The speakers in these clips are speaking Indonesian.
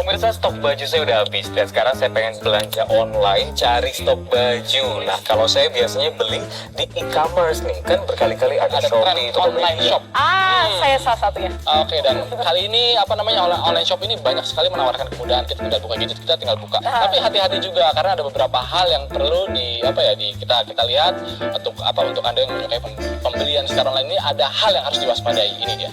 pemirsa, stok baju saya udah habis dan sekarang saya pengen belanja online cari stok baju. Nah, kalau saya biasanya beli di e-commerce nih, kan berkali-kali ada Shopee, online shop. Saya salah satunya. Oke, dan kali ini online shop ini banyak sekali menawarkan kemudahan. Kita tinggal buka gadget, kita tinggal buka. Tapi hati-hati juga karena ada beberapa hal yang perlu kita lihat untuk Anda yang menyukai pembelian secara online ini, ada hal yang harus diwaspadai. Ini dia.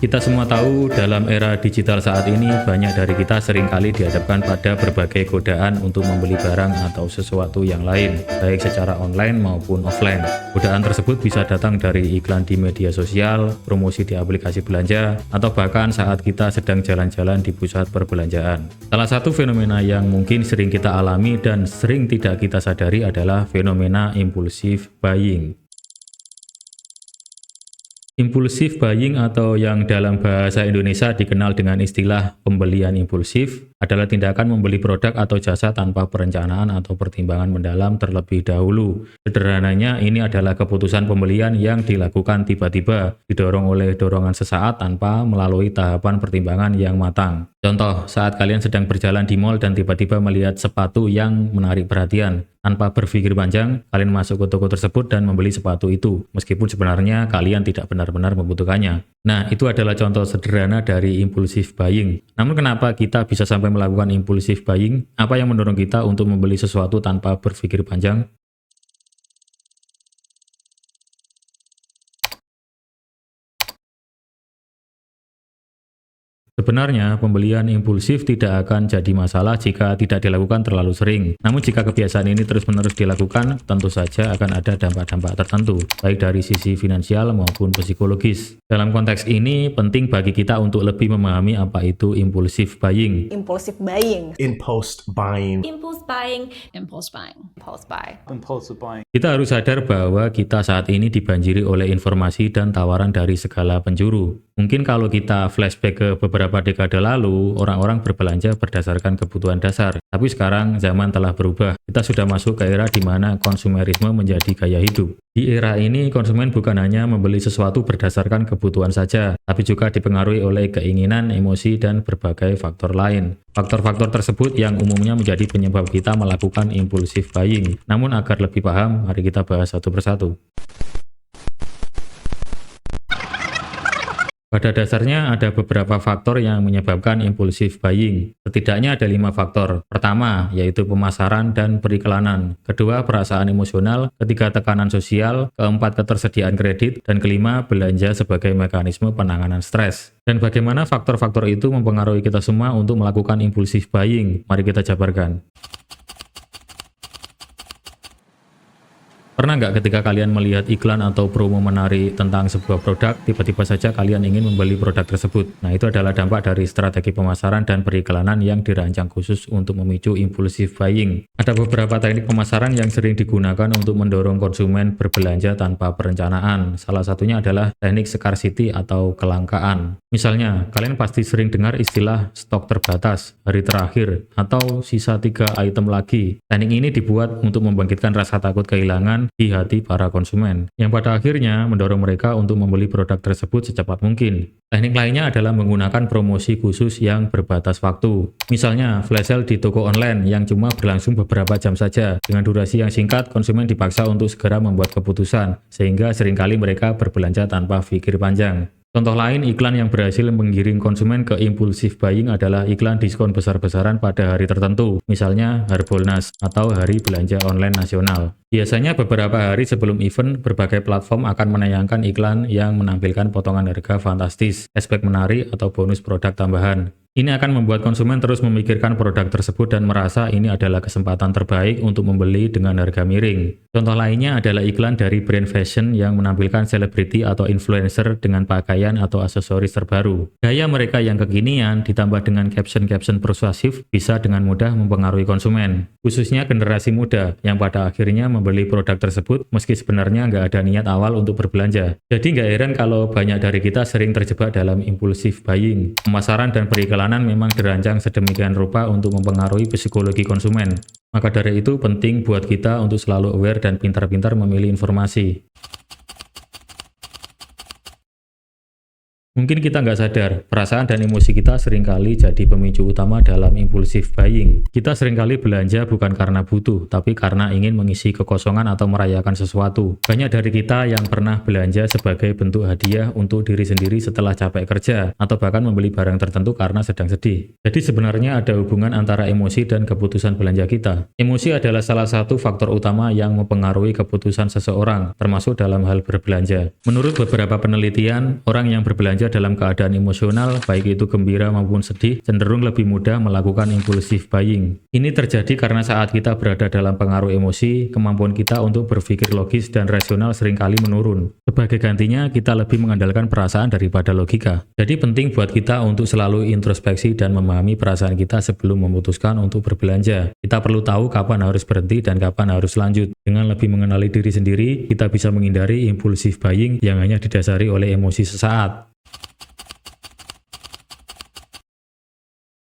Kita semua tahu dalam era digital saat ini banyak dari kita seringkali dihadapkan pada berbagai godaan untuk membeli barang atau sesuatu yang lain, baik secara online maupun offline. Godaan tersebut bisa datang dari iklan di media sosial, promosi di aplikasi belanja, atau bahkan saat kita sedang jalan-jalan di pusat perbelanjaan. Salah satu fenomena yang mungkin sering kita alami dan sering tidak kita sadari adalah fenomena impulsive buying. Impulsive buying atau yang dalam bahasa Indonesia dikenal dengan istilah pembelian impulsif adalah tindakan membeli produk atau jasa tanpa perencanaan atau pertimbangan mendalam terlebih dahulu. Sederhananya, ini adalah keputusan pembelian yang dilakukan tiba-tiba, didorong oleh dorongan sesaat tanpa melalui tahapan pertimbangan yang matang. Contoh, saat kalian sedang berjalan di mall dan tiba-tiba melihat sepatu yang menarik perhatian. Tanpa berpikir panjang, kalian masuk ke toko tersebut dan membeli sepatu itu, meskipun sebenarnya kalian tidak benar-benar membutuhkannya. Nah, itu adalah contoh sederhana dari impulsive buying. Namun kenapa kita bisa sampai melakukan impulsive buying? Apa yang mendorong kita untuk membeli sesuatu tanpa berpikir panjang? Sebenarnya, pembelian impulsif tidak akan jadi masalah jika tidak dilakukan terlalu sering. Namun jika kebiasaan ini terus-menerus dilakukan, tentu saja akan ada dampak-dampak tertentu, baik dari sisi finansial maupun psikologis. Dalam konteks ini, penting bagi kita untuk lebih memahami apa itu impulsive buying. Impulsive buying. Impulse buying. Impulse buying. Impulse buying. Impulse buy. Impulsive buying. Kita harus sadar bahwa kita saat ini dibanjiri oleh informasi dan tawaran dari segala penjuru. Mungkin kalau kita flashback ke beberapa dekade lalu, orang-orang berbelanja berdasarkan kebutuhan dasar. Tapi sekarang zaman telah berubah. Kita sudah masuk ke era di mana konsumerisme menjadi gaya hidup. Di era ini, konsumen bukan hanya membeli sesuatu berdasarkan kebutuhan saja, tapi juga dipengaruhi oleh keinginan, emosi, dan berbagai faktor lain. Faktor-faktor tersebut yang umumnya menjadi penyebab kita melakukan impulsive buying. Namun agar lebih paham, mari kita bahas satu persatu. Pada dasarnya ada beberapa faktor yang menyebabkan impulsive buying. Setidaknya ada 5 faktor. Pertama, yaitu pemasaran dan periklanan. Kedua, perasaan emosional. Ketiga, tekanan sosial. Keempat, ketersediaan kredit. Dan kelima, belanja sebagai mekanisme penanganan stres. Dan bagaimana faktor-faktor itu mempengaruhi kita semua untuk melakukan impulsive buying? Mari kita jabarkan. Pernah nggak ketika kalian melihat iklan atau promo menarik tentang sebuah produk, tiba-tiba saja kalian ingin membeli produk tersebut? Nah, itu adalah dampak dari strategi pemasaran dan periklanan yang dirancang khusus untuk memicu impulsive buying. Ada beberapa teknik pemasaran yang sering digunakan untuk mendorong konsumen berbelanja tanpa perencanaan. Salah satunya adalah teknik scarcity atau kelangkaan. Misalnya, kalian pasti sering dengar istilah stok terbatas, hari terakhir, atau sisa 3 item lagi. Teknik ini dibuat untuk membangkitkan rasa takut kehilangan di hati para konsumen, yang pada akhirnya mendorong mereka untuk membeli produk tersebut secepat mungkin. Teknik lainnya adalah menggunakan promosi khusus yang berbatas waktu. Misalnya, flash sale di toko online yang cuma berlangsung beberapa jam saja. Dengan durasi yang singkat, konsumen dipaksa untuk segera membuat keputusan, sehingga seringkali mereka berbelanja tanpa pikir panjang. Contoh lain, iklan yang berhasil menggiring konsumen ke impulsive buying adalah iklan diskon besar-besaran pada hari tertentu, misalnya Harbolnas atau Hari Belanja Online Nasional. Biasanya beberapa hari sebelum event, berbagai platform akan menayangkan iklan yang menampilkan potongan harga fantastis, cashback menarik, atau bonus produk tambahan. Ini akan membuat konsumen terus memikirkan produk tersebut dan merasa ini adalah kesempatan terbaik untuk membeli dengan harga miring. Contoh lainnya adalah iklan dari brand fashion yang menampilkan selebriti atau influencer dengan pakaian atau aksesoris terbaru. Gaya mereka yang kekinian ditambah dengan caption-caption persuasif bisa dengan mudah mempengaruhi konsumen, khususnya generasi muda yang pada akhirnya membeli produk tersebut meski sebenarnya nggak ada niat awal untuk berbelanja. Jadi nggak heran kalau banyak dari kita sering terjebak dalam impulsive buying. Pemasaran dan periklanan memang dirancang sedemikian rupa untuk mempengaruhi psikologi konsumen. Maka dari itu penting buat kita untuk selalu aware dan pintar-pintar memilih informasi. Mungkin kita nggak sadar, perasaan dan emosi kita seringkali jadi pemicu utama dalam impulsif buying. Kita seringkali belanja bukan karena butuh, tapi karena ingin mengisi kekosongan atau merayakan sesuatu. Banyak dari kita yang pernah belanja sebagai bentuk hadiah untuk diri sendiri setelah capek kerja, atau bahkan membeli barang tertentu karena sedang sedih. Jadi sebenarnya ada hubungan antara emosi dan keputusan belanja kita. Emosi adalah salah satu faktor utama yang mempengaruhi keputusan seseorang, termasuk dalam hal berbelanja. Menurut beberapa penelitian, orang yang berbelanja dalam keadaan emosional, baik itu gembira maupun sedih, cenderung lebih mudah melakukan impulsif buying. Ini terjadi karena saat kita berada dalam pengaruh emosi, kemampuan kita untuk berpikir logis dan rasional seringkali menurun. Sebagai gantinya, kita lebih mengandalkan perasaan daripada logika. Jadi penting buat kita untuk selalu introspeksi dan memahami perasaan kita sebelum memutuskan untuk berbelanja. Kita perlu tahu kapan harus berhenti dan kapan harus lanjut. Dengan lebih mengenali diri sendiri, kita bisa menghindari impulsif buying yang hanya didasari oleh emosi sesaat.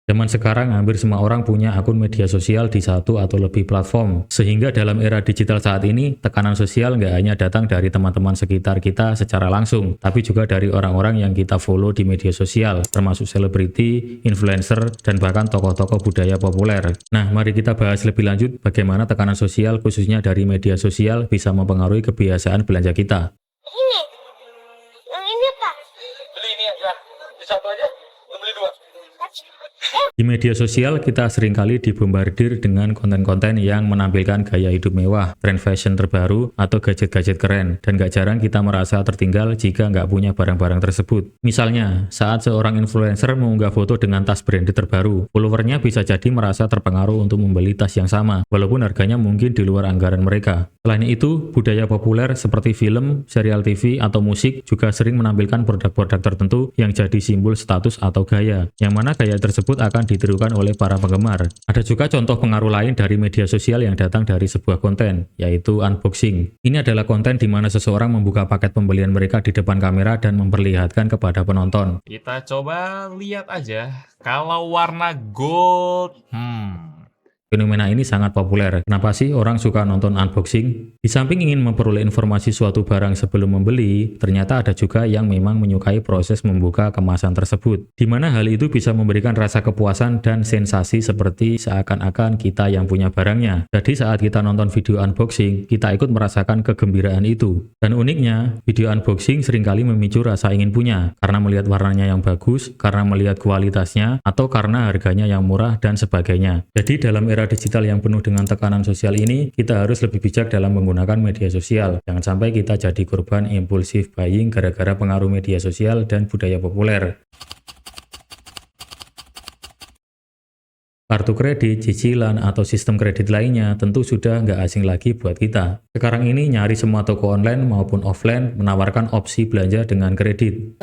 Zaman sekarang hampir semua orang punya akun media sosial di satu atau lebih platform. Sehingga dalam era digital saat ini, tekanan sosial nggak hanya datang dari teman-teman sekitar kita secara langsung, tapi juga dari orang-orang yang kita follow di media sosial, termasuk selebriti, influencer, dan bahkan tokoh-tokoh budaya populer. Nah, mari kita bahas lebih lanjut bagaimana tekanan sosial khususnya dari media sosial bisa mempengaruhi kebiasaan belanja kita. Ini, yang ini Pak. Beli ini aja. Di satu aja, beli dua. Di media sosial, kita seringkali dibombardir dengan konten-konten yang menampilkan gaya hidup mewah, tren fashion terbaru, atau gadget-gadget keren. Dan gak jarang kita merasa tertinggal jika nggak punya barang-barang tersebut. Misalnya, saat seorang influencer mengunggah foto dengan tas branded terbaru, followernya bisa jadi merasa terpengaruh untuk membeli tas yang sama, walaupun harganya mungkin di luar anggaran mereka. Selain itu, budaya populer seperti film, serial TV, atau musik juga sering menampilkan produk-produk tertentu yang jadi simbol status atau gaya, yang mana gaya tersebut akan ditirukan oleh para penggemar. Ada juga contoh pengaruh lain dari media sosial yang datang dari sebuah konten, yaitu unboxing. Ini adalah konten di mana seseorang membuka paket pembelian mereka di depan kamera dan memperlihatkan kepada penonton. Kita coba lihat aja. Kalau warna gold, Fenomena ini sangat populer. Kenapa sih orang suka nonton unboxing? Di samping ingin memperoleh informasi suatu barang sebelum membeli, ternyata ada juga yang memang menyukai proses membuka kemasan tersebut. Di mana hal itu bisa memberikan rasa kepuasan dan sensasi seperti seakan-akan kita yang punya barangnya. Jadi saat kita nonton video unboxing, kita ikut merasakan kegembiraan itu. Dan uniknya, video unboxing seringkali memicu rasa ingin punya, karena melihat warnanya yang bagus, karena melihat kualitasnya, atau karena harganya yang murah, dan sebagainya. Jadi dalam era digital yang penuh dengan tekanan sosial ini, kita harus lebih bijak dalam menggunakan media sosial. Jangan sampai kita jadi korban impulsif buying gara-gara pengaruh media sosial dan budaya populer. Kartu kredit, cicilan, atau sistem kredit lainnya tentu sudah nggak asing lagi buat kita. Sekarang ini nyari semua toko online maupun offline menawarkan opsi belanja dengan kredit.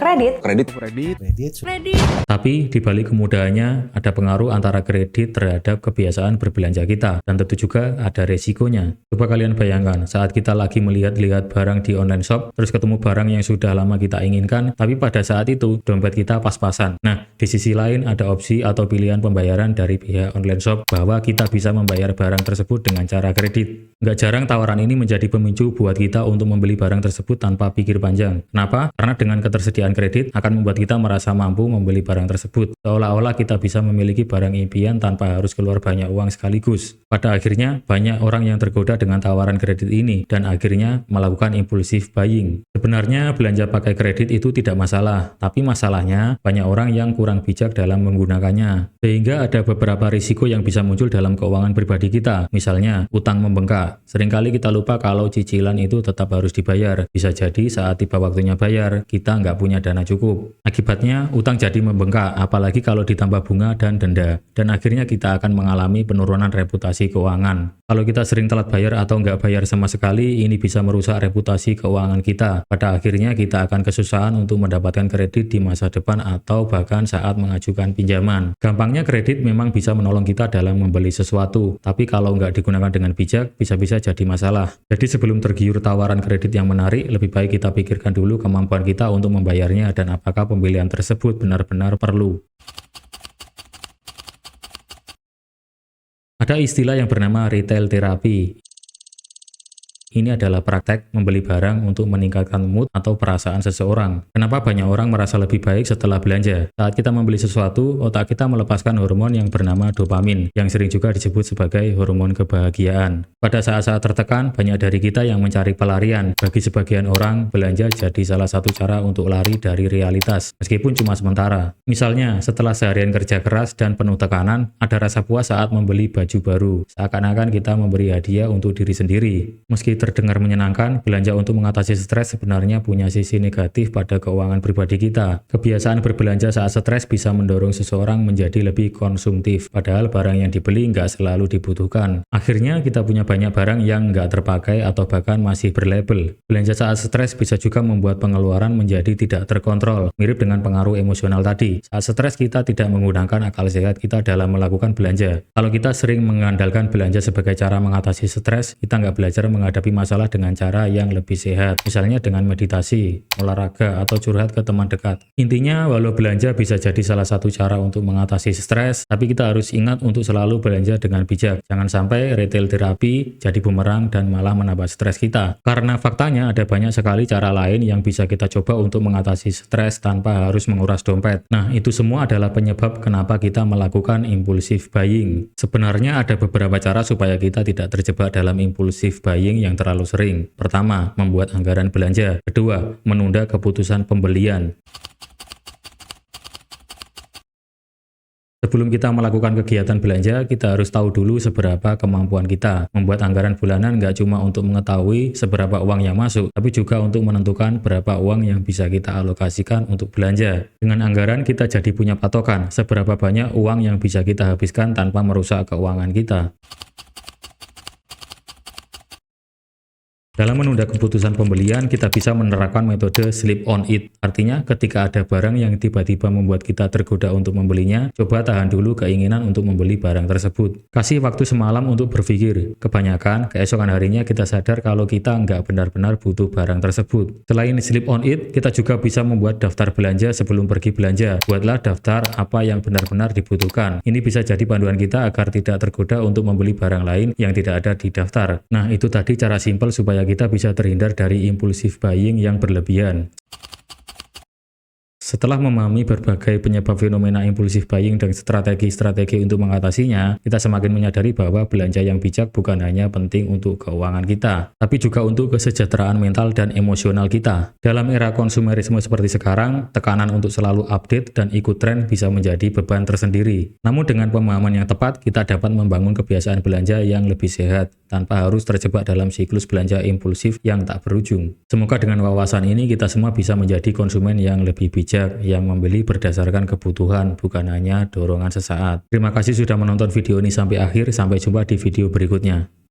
Tapi di balik kemudahannya ada pengaruh antara kredit terhadap kebiasaan berbelanja kita. Dan tentu juga ada resikonya. Coba kalian bayangkan saat kita lagi melihat-lihat barang di online shop, terus ketemu barang yang sudah lama kita inginkan, tapi pada saat itu dompet kita pas-pasan. Nah, di sisi lain ada opsi atau pilihan pembayaran dari pihak online shop bahwa kita bisa membayar barang tersebut dengan cara kredit. Nggak jarang tawaran ini menjadi pemicu buat kita untuk membeli barang tersebut tanpa pikir panjang. Kenapa? Karena dengan ketersediaan kredit akan membuat kita merasa mampu membeli barang tersebut. Seolah-olah kita bisa memiliki barang impian tanpa harus keluar banyak uang sekaligus. Pada akhirnya, banyak orang yang tergoda dengan tawaran kredit ini dan akhirnya melakukan impulsif buying. Sebenarnya belanja pakai kredit itu tidak masalah, tapi masalahnya banyak orang yang kurang bijak dalam menggunakannya. Sehingga ada beberapa risiko yang bisa muncul dalam keuangan pribadi kita. Misalnya, utang membengkak. Seringkali kita lupa kalau cicilan itu tetap harus dibayar. Bisa jadi saat tiba waktunya bayar, kita nggak punya dana cukup. Akibatnya, utang jadi membengkak, apalagi kalau ditambah bunga dan denda. Dan akhirnya kita akan mengalami penurunan reputasi keuangan. Kalau kita sering telat bayar atau nggak bayar sama sekali, ini bisa merusak reputasi keuangan kita. Pada akhirnya kita akan kesusahan untuk mendapatkan kredit di masa depan atau bahkan saat mengajukan pinjaman. Gampangnya kredit memang bisa menolong kita dalam membeli sesuatu, tapi kalau nggak digunakan dengan bijak, bisa-bisa jadi masalah. Jadi sebelum tergiur tawaran kredit yang menarik, lebih baik kita pikirkan dulu kemampuan kita untuk membayarnya dan apakah pembelian tersebut benar-benar perlu. Ada istilah yang bernama retail therapy. Ini adalah praktek membeli barang untuk meningkatkan mood atau perasaan seseorang. Kenapa banyak orang merasa lebih baik setelah belanja? Saat kita membeli sesuatu, otak kita melepaskan hormon yang bernama dopamin, yang sering juga disebut sebagai hormon kebahagiaan. Pada saat-saat tertekan, banyak dari kita yang mencari pelarian. Bagi sebagian orang, belanja jadi salah satu cara untuk lari dari realitas, meskipun cuma sementara. Misalnya, setelah seharian kerja keras dan penuh tekanan, ada rasa puas saat membeli baju baru. Seakan-akan kita memberi hadiah untuk diri sendiri. Meski terdengar menyenangkan, belanja untuk mengatasi stres sebenarnya punya sisi negatif pada keuangan pribadi kita. Kebiasaan berbelanja saat stres bisa mendorong seseorang menjadi lebih konsumtif, padahal barang yang dibeli nggak selalu dibutuhkan. Akhirnya kita punya banyak barang yang nggak terpakai atau bahkan masih berlabel. Belanja saat stres bisa juga membuat pengeluaran menjadi tidak terkontrol, mirip dengan pengaruh emosional tadi. Saat stres kita tidak menggunakan akal sehat kita dalam melakukan belanja. Kalau kita sering mengandalkan belanja sebagai cara mengatasi stres, kita nggak belajar menghadapi masalah dengan cara yang lebih sehat, misalnya dengan meditasi, olahraga, atau curhat ke teman dekat. Intinya, walau belanja bisa jadi salah satu cara untuk mengatasi stres, tapi kita harus ingat untuk selalu belanja dengan bijak. Jangan sampai retail terapi jadi bumerang dan malah menambah stres kita. Karena faktanya ada banyak sekali cara lain yang bisa kita coba untuk mengatasi stres tanpa harus menguras dompet. Nah, itu semua adalah penyebab kenapa kita melakukan impulsive buying. Sebenarnya ada beberapa cara supaya kita tidak terjebak dalam impulsive buying yang terlalu sering. Pertama, membuat anggaran belanja. Kedua, menunda keputusan pembelian. Sebelum kita melakukan kegiatan belanja, kita harus tahu dulu seberapa kemampuan kita. Membuat anggaran bulanan nggak cuma untuk mengetahui seberapa uang yang masuk, tapi juga untuk menentukan berapa uang yang bisa kita alokasikan untuk belanja. Dengan anggaran, kita jadi punya patokan seberapa banyak uang yang bisa kita habiskan tanpa merusak keuangan kita. Dalam menunda keputusan pembelian, kita bisa menerapkan metode sleep on it. Artinya, ketika ada barang yang tiba-tiba membuat kita tergoda untuk membelinya, coba tahan dulu keinginan untuk membeli barang tersebut. Kasih waktu semalam untuk berpikir. Kebanyakan, keesokan harinya kita sadar kalau kita nggak benar-benar butuh barang tersebut. Selain sleep on it, kita juga bisa membuat daftar belanja sebelum pergi belanja. Buatlah daftar apa yang benar-benar dibutuhkan. Ini bisa jadi panduan kita agar tidak tergoda untuk membeli barang lain yang tidak ada di daftar. Nah, itu tadi cara simpel supaya kita bisa terhindar dari impulsive buying yang berlebihan. Setelah memahami berbagai penyebab fenomena impulsif buying dan strategi-strategi untuk mengatasinya, kita semakin menyadari bahwa belanja yang bijak bukan hanya penting untuk keuangan kita, tapi juga untuk kesejahteraan mental dan emosional kita. Dalam era konsumerisme seperti sekarang, tekanan untuk selalu update dan ikut tren bisa menjadi beban tersendiri. Namun dengan pemahaman yang tepat, kita dapat membangun kebiasaan belanja yang lebih sehat, tanpa harus terjebak dalam siklus belanja impulsif yang tak berujung. Semoga dengan wawasan ini kita semua bisa menjadi konsumen yang lebih bijak, yang membeli berdasarkan kebutuhan, bukan hanya dorongan sesaat. Terima kasih sudah menonton video ini sampai akhir. Sampai jumpa di video berikutnya.